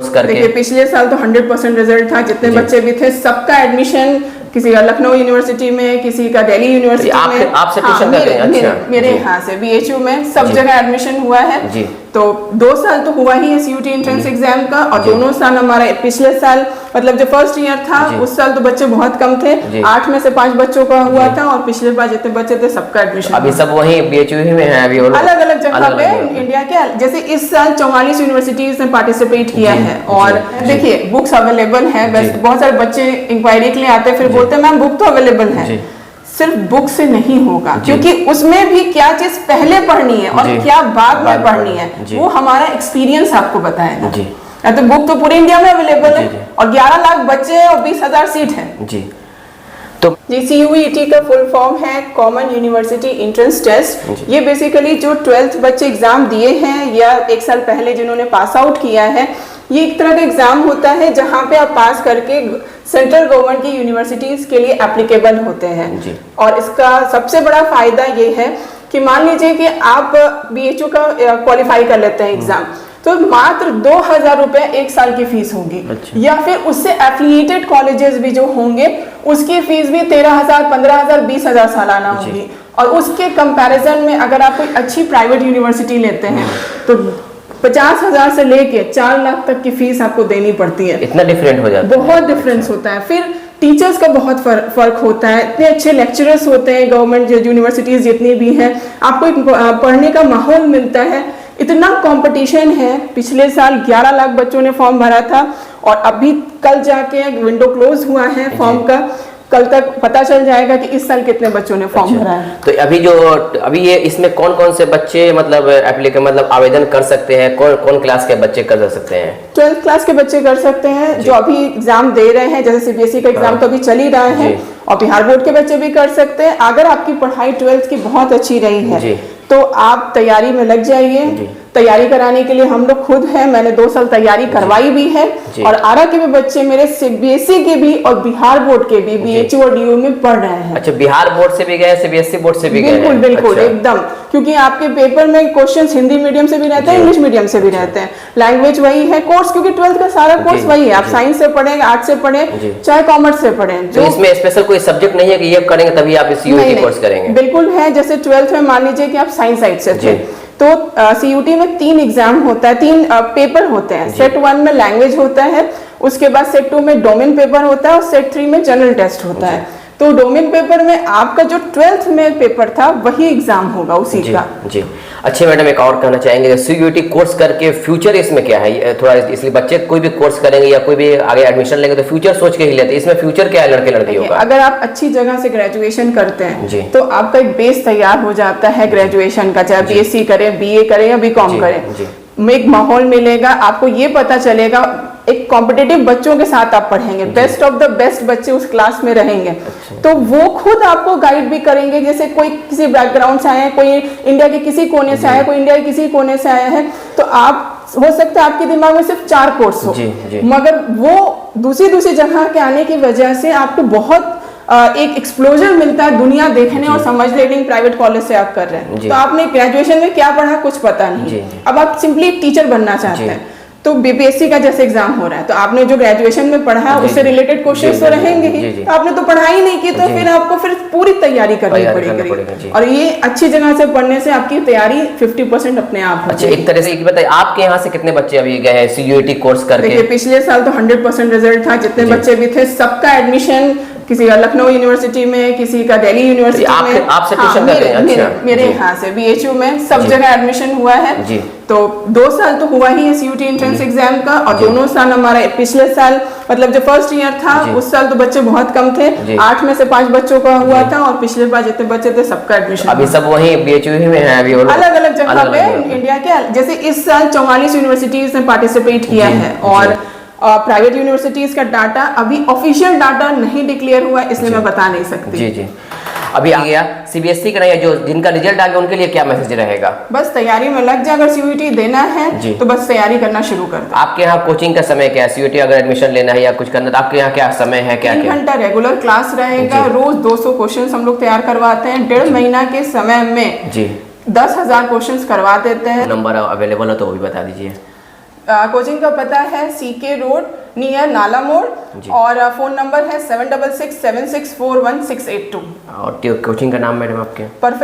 Course करके? देखिए पिछले साल तो 100% रिजल्ट था, जितने बच्चे भी थे सबका एडमिशन, किसी का लखनऊ यूनिवर्सिटी में, किसी का दिल्ली यूनिवर्सिटी में। आपसे ट्यूशन करते हैं? अच्छा, मेरे यहाँ से BHU में सब जगह एडमिशन हुआ है जी। तो 2 साल तो हुआ ही है CUT एंट्रेंस एग्जाम का, और दोनों साल हमारा पिछले साल मतलब जो फर्स्ट ईयर था उस साल तो बच्चे बहुत कम थे, 8 में से 5 बच्चों का हुआ था, और पिछले बार जितने बच्चे थे सबका एडमिशन। अभी सब वही BHU ही में है अभी? अलग अलग जगह पे इंडिया के, जैसे इस साल 44 यूनिवर्सिटीज ने पार्टिसिपेट किया है। और देखिए बुक्स अवेलेबल है, बहुत सारे बच्चे इंक्वायरी के लिए आते हैं, फिर बोलते हैं मैम बुक तो अवेलेबल है। सिर्फ बुक से नहीं होगा, क्योंकि उसमें भी क्या चीज पहले पढ़नी है और क्या बाद में पढ़नी है वो हमारा एक्सपीरियंस आपको बताएगा। तो बुक तो पूरे इंडिया में अवेलेबल है, और 11 लाख बच्चे हैं और 20,000 सीट है जी। तो CUET का फुल फॉर्म है कॉमन यूनिवर्सिटी एंट्रेंस टेस्ट। ये बेसिकली जो 12th बच्चे एग्जाम दिए हैं या 1 साल पहले जिन्होंने पास आउट किया है, ये एक तरह का एग्जाम होता है जहां पे आप पास करके सेंट्रल गवर्नमेंट की यूनिवर्सिटीज के लिए एप्लीकेबल होते हैं जी। और इसका सबसे बड़ा फायदा ये है कि मान लीजिए कि आप BHU का क्वालिफाई कर लेते हैं एग्जाम, तो मात्र 2,000 रुपए 1 साल की फीस होगी। अच्छा। या फिर उससे एफिलिएटेड कॉलेजेस भी जो होंगे उसकी फीस भी 13,000, 15,000, 20,000 सालाना होगी। और उसके कंपैरिजन में अगर आप कोई अच्छी प्राइवेट यूनिवर्सिटी लेते हैं तो 50,000 से लेके 4 लाख तक की फीस आपको देनी पड़ती है। इतना डिफरेंट हो जाता है? बहुत डिफरेंस होता है। फिर टीचर्स का बहुत फर्क होता है, इतने अच्छे लेक्चरर्स होते हैं गवर्नमेंट यूनिवर्सिटीज जितनी भी हैं, आपको एक पढ़ने का माहौल मिलता है। इतना कंपटीशन है, पिछले साल 11 लाख बच्चों ने फॉर्म भरा था, और अभी कल जाके विंडो क्लोज हुआ है फॉर्म का, कल तक पता चल जाएगा कि इस साल कितने बच्चों ने फॉर्म भरा है। तो अभी ये इसमें कौन कौन से बच्चे मतलब आवेदन कर सकते हैं? कौन क्लास के बच्चे कर सकते हैं? 12th क्लास के बच्चे कर सकते हैं जो अभी एग्जाम दे रहे हैं, जैसे CBSE का एग्जाम तो अभी चल ही रहा है, और बिहार बोर्ड के बच्चे भी कर सकते हैं। अगर आपकी पढ़ाई 12th की बहुत अच्छी रही है तो आप तैयारी में लग जाइए। तैयारी कराने के लिए हम लोग खुद हैं, मैंने 2 साल तैयारी करवाई भी है, और आरा के भी बच्चे मेरे CBSE के भी और बिहार बोर्ड के भी BHU और DU में पढ़ रहे हैं। अच्छा, बिहार बोर्ड से भी गए, CBSE बोर्ड से भी गए? बिल्कुल बिल्कुल। अच्छा। एकदम, क्योंकि आपके पेपर में क्वेश्चंस हिंदी मीडियम से भी रहते हैं, इंग्लिश मीडियम से भी रहते हैं, लैंग्वेज वही है, कोर्स क्योंकि 12th का सारा कोर्स वही है। आप साइंस से पढ़े, आर्ट्स से पढ़े, चाहे कॉमर्स से पढ़े। तो इसमें स्पेशल कोई सब्जेक्ट नहीं है कि ये करेंगे तभी आप CUT कोर्स करेंगे? बिल्कुल है। जैसे 12th में मान लीजिए कि आप साइंस साइड से थे तो CUT में 3 एग्जाम होता है, 3 पेपर होते हैं। सेट 1 में लैंग्वेज होता है, उसके बाद सेट 2 में डोमेन पेपर होता है, और सेट 3 में जनरल टेस्ट होता है। तो डोमेन पेपर में आपका जो 12th में पेपर था वही एग्जाम होगा उसी का। जी। अच्छा मैडम, एक और कहना चाहेंगे, CUT कोर्स करके फ्यूचर इसमें क्या है थोड़ा, इसलिए बच्चे कोई भी कोर्स करेंगे या कोई भी आगे एडमिशन लेंगे तो फ्यूचर सोच के ही लेते हैं, इसमें फ्यूचर क्या है लड़के लड़कियों का? अगर आप अच्छी जगह से ग्रेजुएशन करते हैं तो आपका एक बेस तैयार हो जाता है ग्रेजुएशन का, चाहे BSc करें, BA करें या BCom करें। एक माहौल मिलेगा, आपको ये पता चलेगा, एक कॉम्पिटिटिव बच्चों के साथ आप पढ़ेंगे, बेस्ट ऑफ द बेस्ट बच्चे उस क्लास में रहेंगे। तो वो खुद आपको गाइड भी करेंगे, जैसे कोई किसी बैकग्राउंड से आया है, कोई इंडिया के किसी कोने से आया है, कोई इंडिया के किसी कोने से आया है, तो आप हो सकता है आपके दिमाग में सिर्फ 4 कोर्स हो, मगर वो दूसरी जगह के आने की वजह से आपको बहुत एक एक्सप्लोजर मिलता है दुनिया देखने और समझने। प्राइवेट कॉलेज से आप कर रहे हैं तो आपने ग्रेजुएशन में क्या पढ़ा कुछ पता नहीं, अब आप सिंपली एक टीचर बनना चाहते हैं, तो BPSC का जैसे एग्जाम हो रहा है तो आपने जो ग्रेजुएशन में पढ़ा है उससे रिलेटेड क्वेश्चंस तो रहेंगे ही, आपने तो पढ़ाई नहीं की तो फिर आपको फिर पूरी तैयारी करनी पड़ेगी, और ये अच्छी जगह से पढ़ने से आपकी तैयारी 50% अपने आप हो। अच्छा, एक तरह से बताइए, आपके यहाँ से कितने बच्चे अभी गए हैं CUT कोर्स करके? देखिए पिछले साल तो 100% रिजल्ट था, जितने बच्चे भी थे सबका एडमिशन, किसी का लखनऊ यूनिवर्सिटी में, किसी का दिल्ली यूनिवर्सिटी में। आपसे ट्यूशन करते हैं? अच्छा, मेरे यहाँ से BHU में सब जगह एडमिशन हुआ है। तो 2 साल तो हुआ ही है CUT एंट्रेंस एग्जाम का, और दोनों साल हमारा पिछले साल मतलब जो फर्स्ट ईयर था उस साल तो बच्चे बहुत कम थे, 8 में से 5 बच्चों का हुआ था, और पिछले बार जितने बच्चे थे सबका एडमिशन। अभी सब वही BHU ही में है अभी? अलग अलग जगह पे इंडिया के, जैसे इस साल 44 यूनिवर्सिटीज ने पार्टिसिपेट किया है, और प्राइवेट यूनिवर्सिटीज का डाटा अभी ऑफिशियल डाटा नहीं डिक्लेयर हुआ, इसलिए मैं बता नहीं सकती। जी। अभी आ गया CBSE का, जो जिनका रिजल्ट आ गया उनके लिए क्या मैसेज रहेगा? बस तैयारी में लग जाए, अगर CUT देना है तो बस तैयारी करना शुरू कर दो। आपके यहाँ कोचिंग का समय क्या है? CUT अगर एडमिशन लेना है या कुछ करना, तो आपके यहाँ क्या समय है? 3 घंटा रेगुलर क्लास रहेगा, रोज 200 क्वेश्चन हम लोग तैयार करवाते हैं, 1.5 महीना के समय में 10,000 क्वेश्चन करवा देते हैं। नंबर अवेलेबल है तो वो भी बता दीजिए। कोचिंग का पता है CK रोड नियर नाला मोड़ और फोन नंबर है 7667641682। और कोचिंग का नाम मैडम आपके? परफेक्ट